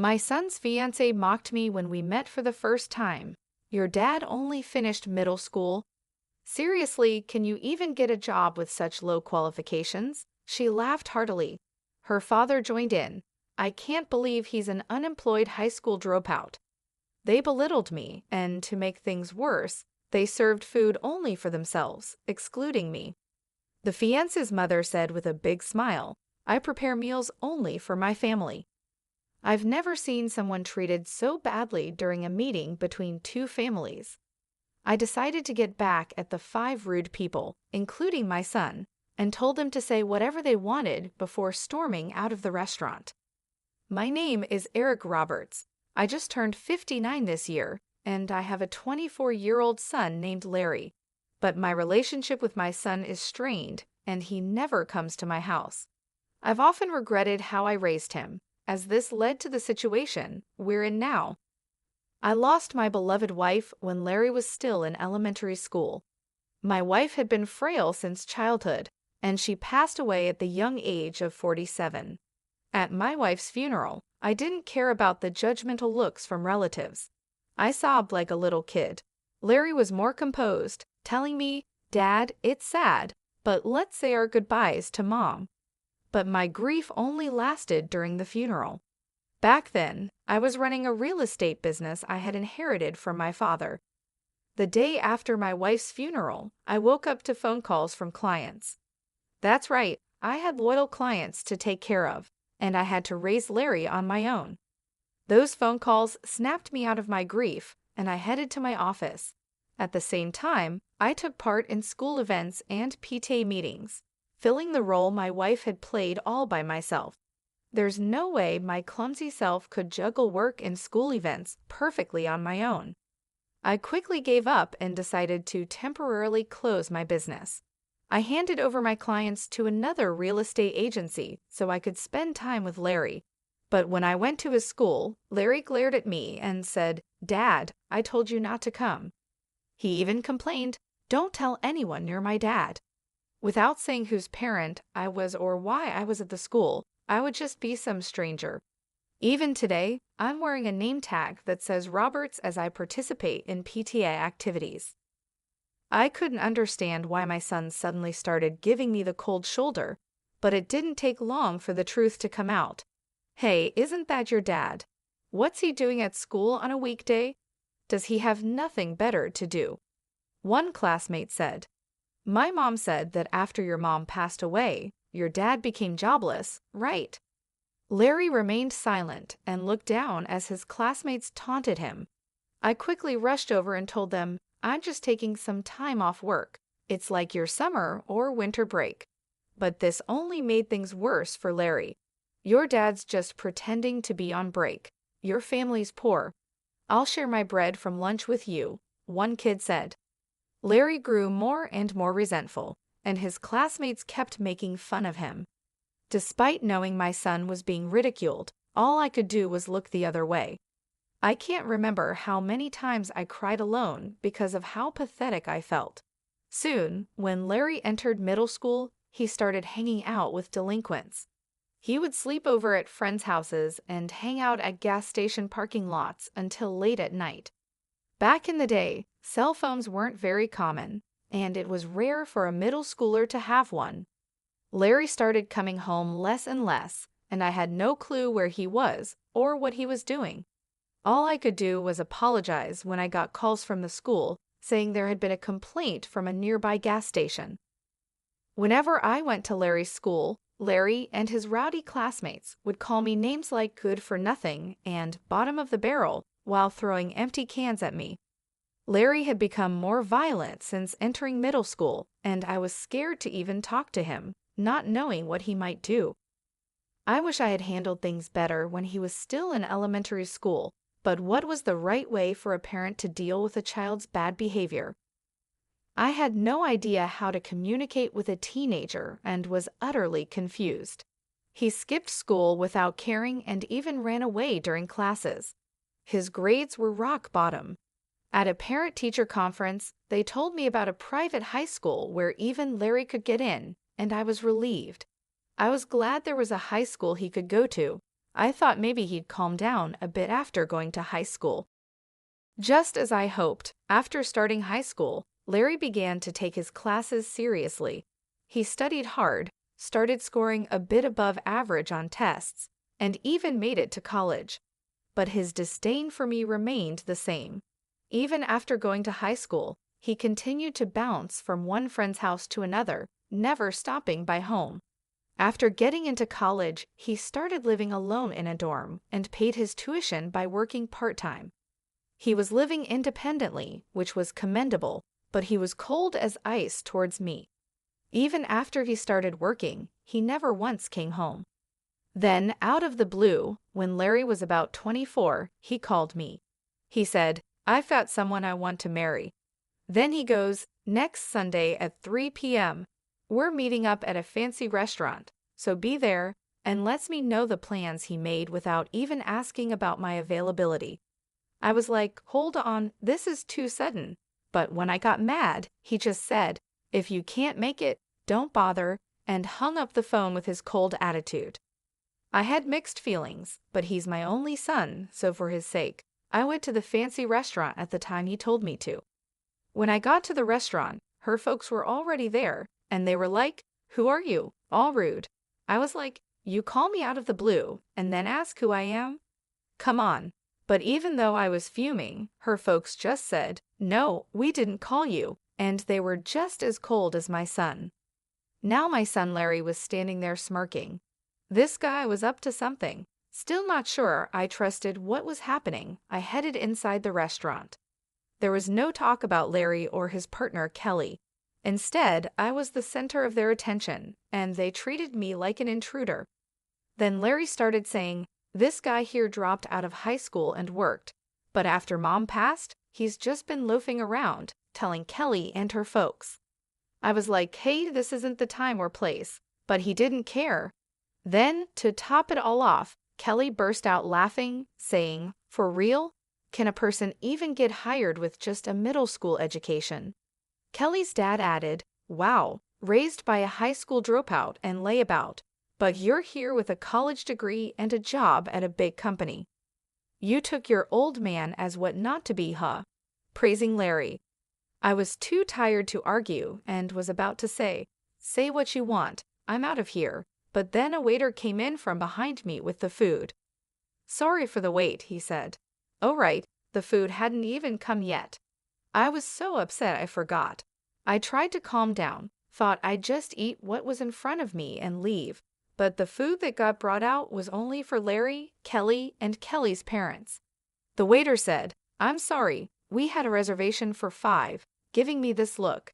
My son's fiancé mocked me when we met for the first time. Your dad only finished middle school. Seriously, can you even get a job with such low qualifications? She laughed heartily. Her father joined in. I can't believe he's an unemployed high school dropout. They belittled me, and to make things worse, they served food only for themselves, excluding me. The fiancé's mother said with a big smile, I prepare meals only for my family. I've never seen someone treated so badly during a meeting between two families. I decided to get back at the 5 rude people, including my son, and told them to say whatever they wanted before storming out of the restaurant. My name is Eric Roberts. I just turned 59 this year, and I have a 24-year-old son named Larry. But my relationship with my son is strained, and he never comes to my house. I've often regretted how I raised him, as this led to the situation we're in now. I lost my beloved wife when Larry was still in elementary school. My wife had been frail since childhood, and she passed away at the young age of 47. At my wife's funeral, I didn't care about the judgmental looks from relatives. I sobbed like a little kid. Larry was more composed, telling me, Dad, it's sad, but let's say our goodbyes to Mom. But my grief only lasted during the funeral. Back then, I was running a real estate business I had inherited from my father. The day after my wife's funeral, I woke up to phone calls from clients. That's right, I had loyal clients to take care of, and I had to raise Larry on my own. Those phone calls snapped me out of my grief, and I headed to my office. At the same time, I took part in school events and PTA meetings, filling the role my wife had played all by myself. There's no way my clumsy self could juggle work and school events perfectly on my own. I quickly gave up and decided to temporarily close my business. I handed over my clients to another real estate agency so I could spend time with Larry. But when I went to his school, Larry glared at me and said, Dad, I told you not to come. He even complained, don't tell anyone you're my dad. Without saying whose parent I was or why I was at the school, I would just be some stranger. Even today, I'm wearing a name tag that says Roberts as I participate in PTA activities. I couldn't understand why my son suddenly started giving me the cold shoulder, but it didn't take long for the truth to come out. Hey, isn't that your dad? What's he doing at school on a weekday? Does he have nothing better to do? One classmate said, My mom said that after your mom passed away, your dad became jobless, right? Larry remained silent and looked down as his classmates taunted him. I quickly rushed over and told them, I'm just taking some time off work. It's like your summer or winter break. But this only made things worse for Larry. Your dad's just pretending to be on break. Your family's poor. I'll share my bread from lunch with you, one kid said. Larry grew more and more resentful, and his classmates kept making fun of him. Despite knowing my son was being ridiculed, all I could do was look the other way. I can't remember how many times I cried alone because of how pathetic I felt. Soon, when Larry entered middle school, he started hanging out with delinquents. He would sleep over at friends' houses and hang out at gas station parking lots until late at night. Back in the day, cell phones weren't very common, and it was rare for a middle schooler to have one. Larry started coming home less and less, and I had no clue where he was or what he was doing. All I could do was apologize when I got calls from the school saying there had been a complaint from a nearby gas station. Whenever I went to Larry's school, Larry and his rowdy classmates would call me names like good for nothing and bottom of the barrel while throwing empty cans at me. Larry had become more violent since entering middle school, and I was scared to even talk to him, not knowing what he might do. I wish I had handled things better when he was still in elementary school, but what was the right way for a parent to deal with a child's bad behavior? I had no idea how to communicate with a teenager and was utterly confused. He skipped school without caring and even ran away during classes. His grades were rock bottom. At a parent-teacher conference, they told me about a private high school where even Larry could get in, and I was relieved. I was glad there was a high school he could go to, I thought maybe he'd calm down a bit after going to high school. Just as I hoped, after starting high school, Larry began to take his classes seriously. He studied hard, started scoring a bit above average on tests, and even made it to college. But his disdain for me remained the same. Even after going to high school, he continued to bounce from one friend's house to another, never stopping by home. After getting into college, he started living alone in a dorm and paid his tuition by working part-time. He was living independently, which was commendable, but he was cold as ice towards me. Even after he started working, he never once came home. Then, out of the blue, when Larry was about 24, he called me. He said, "I've got someone I want to marry." Then he goes, "Next Sunday at 3 p.m., we're meeting up at a fancy restaurant, so be there," and lets me know the plans he made without even asking about my availability. I was like, hold on, this is too sudden. But when I got mad, he just said, "If you can't make it, don't bother," and hung up the phone with his cold attitude. I had mixed feelings, but he's my only son, so for his sake, I went to the fancy restaurant at the time he told me to. When I got to the restaurant, her folks were already there, and they were like, "Who are you?" All rude. I was like, "You call me out of the blue, and then ask who I am? Come on." But even though I was fuming, her folks just said, "No, we didn't call you," and they were just as cold as my son. Now my son Larry was standing there smirking. This guy was up to something. Still not sure I trusted what was happening, I headed inside the restaurant. There was no talk about Larry or his partner Kelly. Instead, I was the center of their attention, and they treated me like an intruder. Then Larry started saying, "This guy here dropped out of high school and worked, but after Mom passed, he's just been loafing around, telling Kelly and her folks." I was like, "Hey, this isn't the time or place," but he didn't care. Then, to top it all off, Kelly burst out laughing, saying, "For real? Can a person even get hired with just a middle school education?" Kelly's dad added, "Wow, raised by a high school dropout and layabout, but you're here with a college degree and a job at a big company. You took your old man as what not to be, huh?" Praising Larry. I was too tired to argue and was about to say what you want, I'm out of here, but then a waiter came in from behind me with the food. "Sorry for the wait," he said. "Oh right, the food hadn't even come yet." I was so upset I forgot. I tried to calm down, thought I'd just eat what was in front of me and leave, but the food that got brought out was only for Larry, Kelly, and Kelly's parents. The waiter said, "I'm sorry, we had a reservation for 5, giving me this look."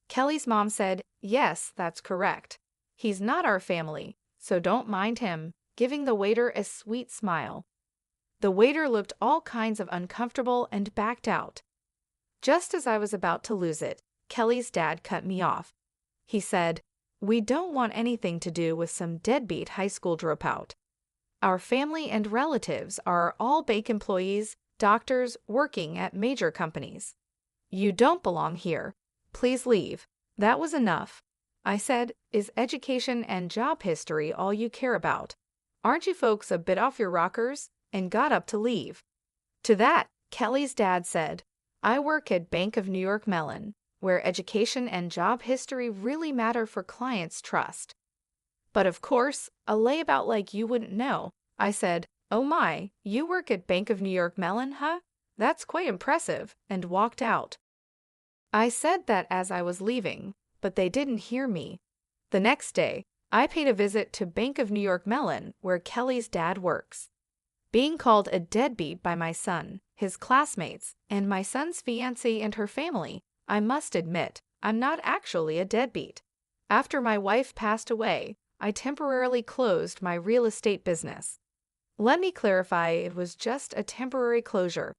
Kelly's mom said, "Yes, that's correct. He's not our family, so don't mind him," giving the waiter a sweet smile. The waiter looked all kinds of uncomfortable and backed out. Just as I was about to lose it, Kelly's dad cut me off. He said, "We don't want anything to do with some deadbeat high school dropout. Our family and relatives are all bank employees, doctors working at major companies. You don't belong here. Please leave." That was enough. I said, "Is education and job history all you care about? Aren't you folks a bit off your rockers?" and got up to leave. To that, Kelly's dad said, "I work at Bank of New York Mellon, where education and job history really matter for clients' trust." But of course, a layabout like you wouldn't know. I said, "Oh my, you work at Bank of New York Mellon, huh? That's quite impressive," and walked out. I said that as I was leaving, but they didn't hear me. The next day, I paid a visit to Bank of New York Mellon, where Kelly's dad works. Being called a deadbeat by my son, his classmates, and my son's fiancée and her family, I must admit, I'm not actually a deadbeat. After my wife passed away, I temporarily closed my real estate business. Let me clarify, it was just a temporary closure.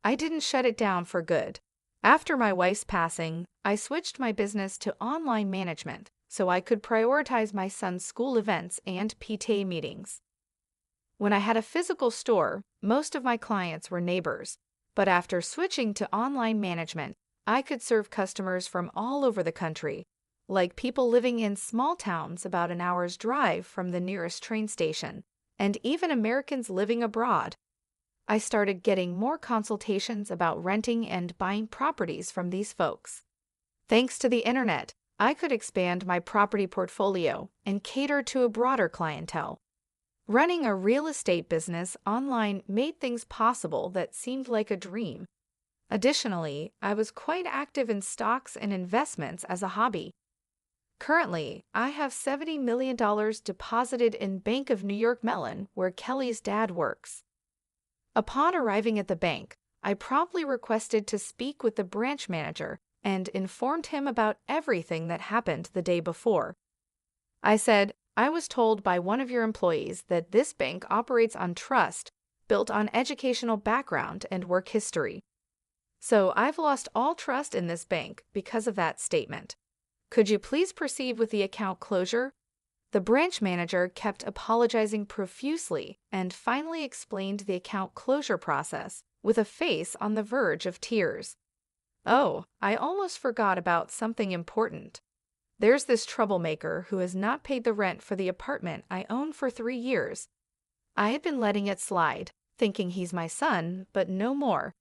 I didn't shut it down for good. After my wife's passing, I switched my business to online management so I could prioritize my son's school events and PTA meetings. When I had a physical store, most of my clients were neighbors, but after switching to online management, I could serve customers from all over the country, like people living in small towns about an hour's drive from the nearest train station, and even Americans living abroad. I started getting more consultations about renting and buying properties from these folks. Thanks to the internet, I could expand my property portfolio and cater to a broader clientele. Running a real estate business online made things possible that seemed like a dream. Additionally, I was quite active in stocks and investments as a hobby. Currently, I have $70 million deposited in Bank of New York Mellon, where Kelly's dad works. Upon arriving at the bank, I promptly requested to speak with the branch manager and informed him about everything that happened the day before. I said, I was told by one of your employees that this bank operates on trust, built on educational background and work history. So I've lost all trust in this bank because of that statement. Could you please proceed with the account closure? The branch manager kept apologizing profusely and finally explained the account closure process with a face on the verge of tears. Oh, I almost forgot about something important. There's this troublemaker who has not paid the rent for the apartment I own for 3 years. I had been letting it slide, thinking he's my son, but no more.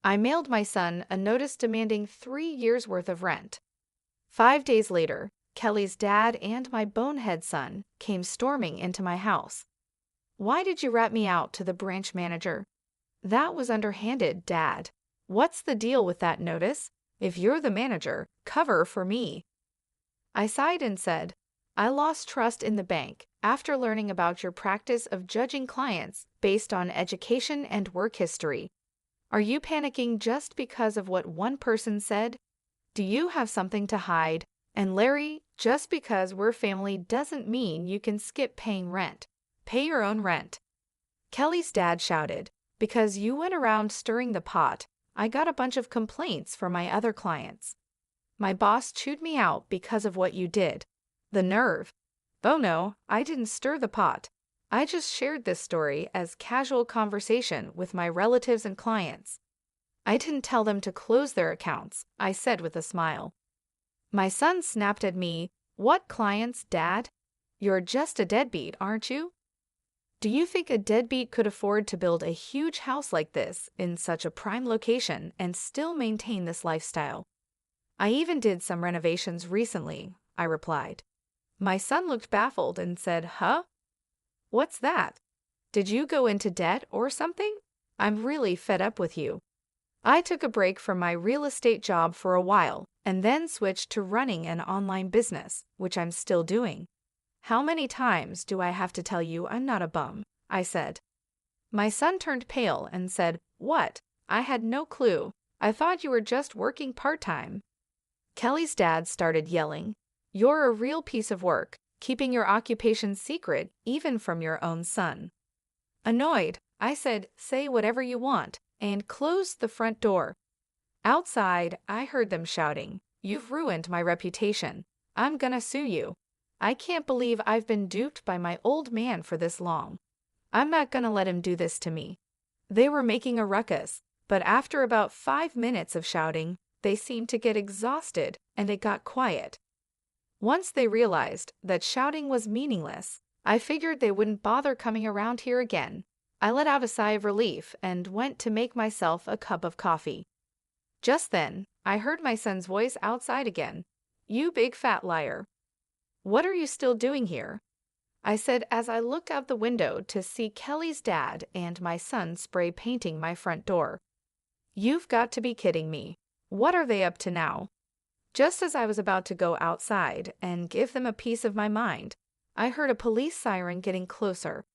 I mailed my son a notice demanding 3 years' worth of rent. 5 days later, Kelly's dad and my bonehead son came storming into my house. Why did you rat me out to the branch manager? That was underhanded, Dad. What's the deal with that notice? If you're the manager, cover for me. I sighed and said, I lost trust in the bank after learning about your practice of judging clients based on education and work history. Are you panicking just because of what one person said? Do you have something to hide? And Larry, just because we're family doesn't mean you can skip paying rent. Pay your own rent. Kelly's dad shouted, because you went around stirring the pot, I got a bunch of complaints from my other clients. My boss chewed me out because of what you did. The nerve. Oh no, I didn't stir the pot. I just shared this story as casual conversation with my relatives and clients. I didn't tell them to close their accounts, I said with a smile. My son snapped at me, What clients, Dad? You're just a deadbeat, aren't you? Do you think a deadbeat could afford to build a huge house like this in such a prime location and still maintain this lifestyle? I even did some renovations recently, I replied. My son looked baffled and said, Huh? What's that? Did you go into debt or something? I'm really fed up with you. I took a break from my real estate job for a while and then switched to running an online business, which I'm still doing. How many times do I have to tell you I'm not a bum? I said. My son turned pale and said, What? I had no clue. I thought you were just working part-time. Kelly's dad started yelling, You're a real piece of work, keeping your occupation secret even from your own son. Annoyed, I said, Say whatever you want, and closed the front door. Outside, I heard them shouting, You've ruined my reputation. I'm gonna sue you. I can't believe I've been duped by my old man for this long. I'm not gonna let him do this to me. They were making a ruckus, but after about 5 minutes of shouting, they seemed to get exhausted and it got quiet. Once they realized that shouting was meaningless, I figured they wouldn't bother coming around here again. I let out a sigh of relief and went to make myself a cup of coffee. Just then, I heard my son's voice outside again. You big fat liar. What are you still doing here? I said as I looked out the window to see Kelly's dad and my son spray painting my front door. You've got to be kidding me. What are they up to now? Just as I was about to go outside and give them a piece of my mind, I heard a police siren getting closer.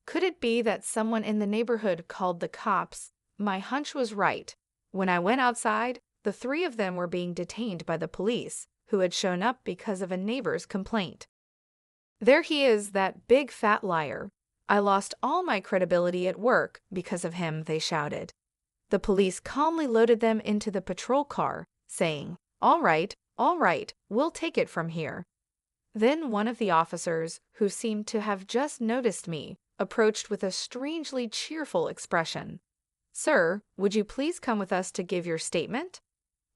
Could it be that someone in the neighborhood called the cops? My hunch was right. When I went outside, the 3 of them were being detained by the police, who had shown up because of a neighbor's complaint. There he is, that big fat liar. I lost all my credibility at work because of him, they shouted. The police calmly loaded them into the patrol car, saying, all right, we'll take it from here. Then one of the officers, who seemed to have just noticed me, approached with a strangely cheerful expression. Sir, would you please come with us to give your statement?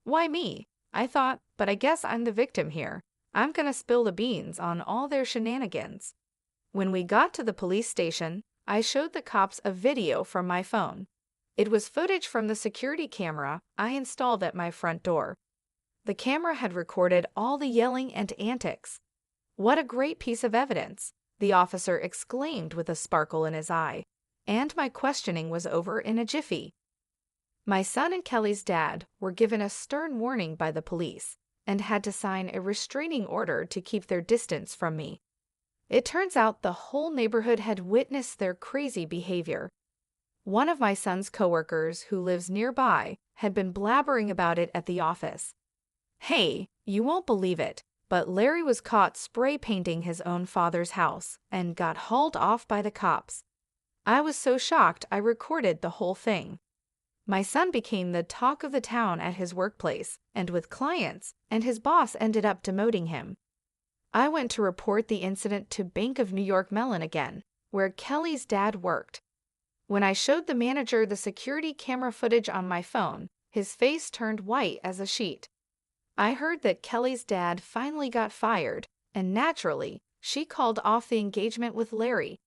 Why me? I thought, but I guess I'm the victim here. I'm gonna spill the beans on all their shenanigans. When we got to the police station, I showed the cops a video from my phone. It was footage from the security camera I installed at my front door. The camera had recorded all the yelling and antics. "What a great piece of evidence," the officer exclaimed with a sparkle in his eye, and my questioning was over in a jiffy. My son and Kelly's dad were given a stern warning by the police and had to sign a restraining order to keep their distance from me. It turns out the whole neighborhood had witnessed their crazy behavior. One of my son's coworkers who lives nearby had been blabbering about it at the office. "Hey, you won't believe it, but Larry was caught spray painting his own father's house and got hauled off by the cops." I was so shocked I recorded the whole thing. My son became the talk of the town at his workplace and with clients, and his boss ended up demoting him. I went to report the incident to Bank of New York Mellon again, where Kelly's dad worked. When I showed the manager the security camera footage on my phone, his face turned white as a sheet. I heard that Kelly's dad finally got fired, and naturally, she called off the engagement with Larry.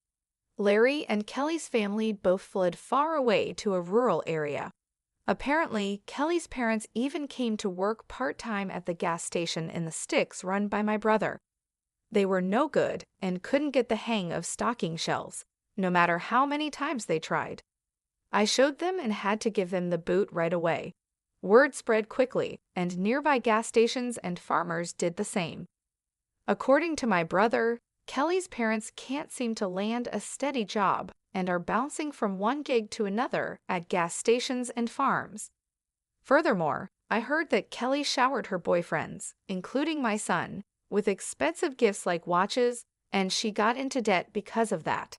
Larry and Kelly's family both fled far away to a rural area. Apparently, Kelly's parents even came to work part-time at the gas station in the sticks run by my brother. They were no good and couldn't get the hang of stocking shelves, no matter how many times they tried. I showed them and had to give them the boot right away. Word spread quickly, and nearby gas stations and farmers did the same. According to my brother, Kelly's parents can't seem to land a steady job and are bouncing from one gig to another at gas stations and farms. Furthermore, I heard that Kelly showered her boyfriends, including my son, with expensive gifts like watches, and she got into debt because of that.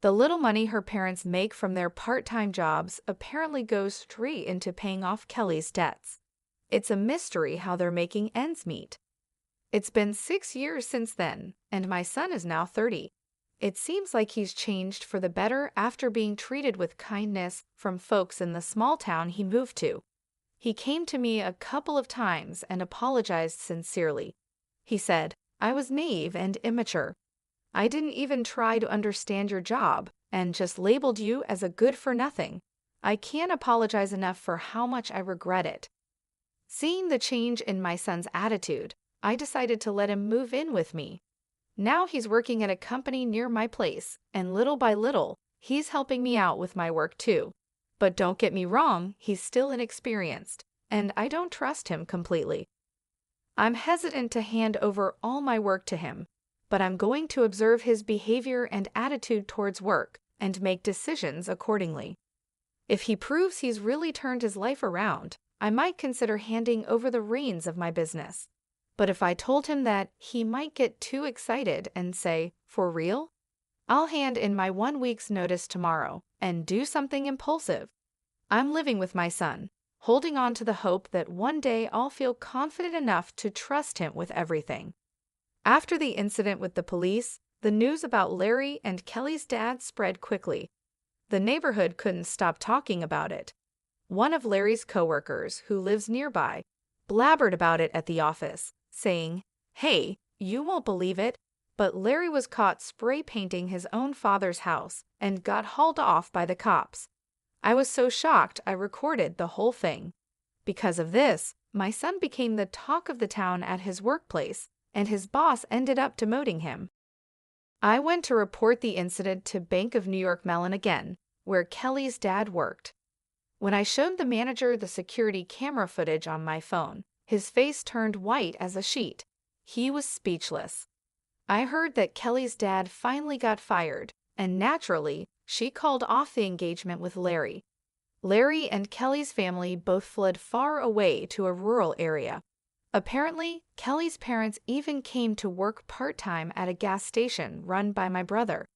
The little money her parents make from their part-time jobs apparently goes straight into paying off Kelly's debts. It's a mystery how they're making ends meet. It's been 6 years since then, and my son is now 30. It seems like he's changed for the better after being treated with kindness from folks in the small town he moved to. He came to me a couple of times and apologized sincerely. He said, "I was naive and immature. I didn't even try to understand your job and just labeled you as a good-for-nothing. I can't apologize enough for how much I regret it." Seeing the change in my son's attitude, I decided to let him move in with me. Now he's working at a company near my place, and little by little, he's helping me out with my work too. But don't get me wrong, he's still inexperienced, and I don't trust him completely. I'm hesitant to hand over all my work to him, but I'm going to observe his behavior and attitude towards work and make decisions accordingly. If he proves he's really turned his life around, I might consider handing over the reins of my business. But if I told him that, he might get too excited and say, "For real?" I'll hand in my 1 week's notice tomorrow and do something impulsive. I'm living with my son, holding on to the hope that one day I'll feel confident enough to trust him with everything. After the incident with the police, the news about Larry and Kelly's dad spread quickly. The neighborhood couldn't stop talking about it. One of Larry's coworkers, who lives nearby, blabbered about it at the office, saying, "Hey, you won't believe it, but Larry was caught spray painting his own father's house and got hauled off by the cops." I was so shocked I recorded the whole thing. Because of this, my son became the talk of the town at his workplace, and his boss ended up demoting him. I went to report the incident to Bank of New York Mellon again, where Kelly's dad worked. When I showed the manager the security camera footage on my phone, his face turned white as a sheet. He was speechless. I heard that Kelly's dad finally got fired, and naturally, she called off the engagement with Larry. Larry and Kelly's family both fled far away to a rural area. Apparently, Kelly's parents even came to work part-time at a gas station run by my brother.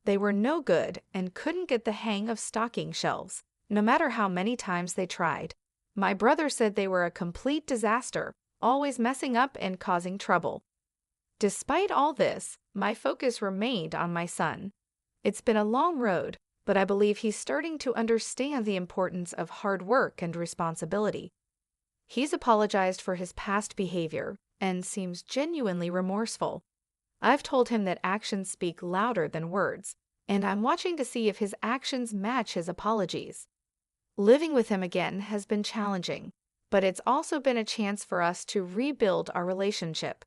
They were no good and couldn't get the hang of stocking shelves, no matter how many times they tried. My brother said they were a complete disaster, always messing up and causing trouble. Despite all this, my focus remained on my son. It's been a long road, but I believe he's starting to understand the importance of hard work and responsibility. He's apologized for his past behavior and seems genuinely remorseful. I've told him that actions speak louder than words, and I'm watching to see if his actions match his apologies. Living with him again has been challenging, but it's also been a chance for us to rebuild our relationship.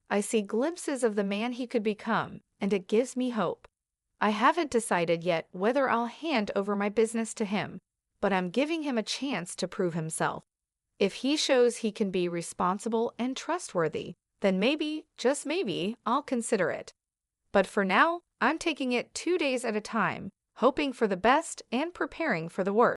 I see glimpses of the man he could become, and it gives me hope. I haven't decided yet whether I'll hand over my business to him, but I'm giving him a chance to prove himself. If he shows he can be responsible and trustworthy, then maybe, just maybe, I'll consider it. But for now, I'm taking it 2 days at a time, hoping for the best and preparing for the worst.